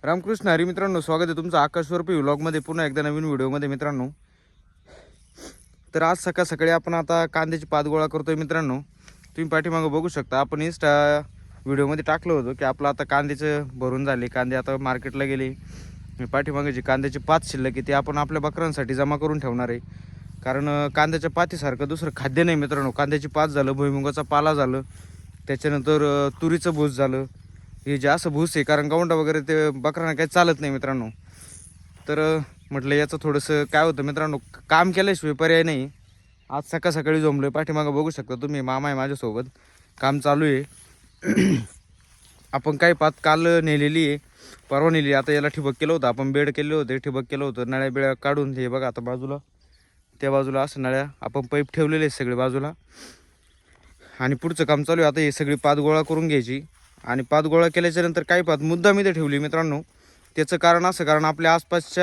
रामकृष्ण हरी मित्रांनो, स्वागत आहे तुमचं आकाश स्वरूपी व्लॉगमध्ये पुन्हा एकदा नवीन व्हिडिओमध्ये मित्रांनो. तर आज सकाळ सकाळी आपण आता कांद्याची पात गोळा करतोय मित्रांनो. तुम्ही पाठीमागं बघू शकता, आपण इंस्टा व्हिडिओमध्ये टाकलं होतं की आपलं आता कांद्याचं भरून झाले, कांदे आता मार्केटला गेले. पाठीमागे जी कांद्याची पात शिल्लक आहे ती आपण आपल्या बकरांसाठी जमा करून ठेवणार आहे. कारण कांद्याच्या पातीसारखं दुसरं खाद्य नाही मित्रांनो. कांद्याची पात झालं, भुईमुगाचा पाला झालं, त्याच्यानंतर तुरीचं भूस झालं. हे जे असं भूस आहे, कारण गवंडा वगैरे ते बकरांना काही चालत नाही मित्रांनो. तर म्हटलं याचं थोडंसं काय होतं मित्रांनो, काम केल्याशिवाय पर्याय नाही. आज सकाळ सकाळी जमलो आहे. पाठीमागं बघू शकता तुम्ही, मामा आहे माझ्यासोबत, काम चालू आहे. आपण काही पात काल नेलेली आहे, परवा नेली. आता याला ठिबक केलं होतं, आपण बेड केले होते, ठिबक केलं होतं. नळ्या बिळ्या काढून हे बघा आता बाजूला, त्या बाजूला असं नळ्या आपण पाईप ठेवलेले आहेत सगळे बाजूला. आणि पुढचं काम चालू आहे. आता हे सगळी पात गोळा करून घ्यायची. आणि पात गोळा केल्याच्यानंतर काही पात मुद्दाम इथे ठेवली मित्रांनो. त्याचं कारण असं, कारण आपल्या आसपासच्या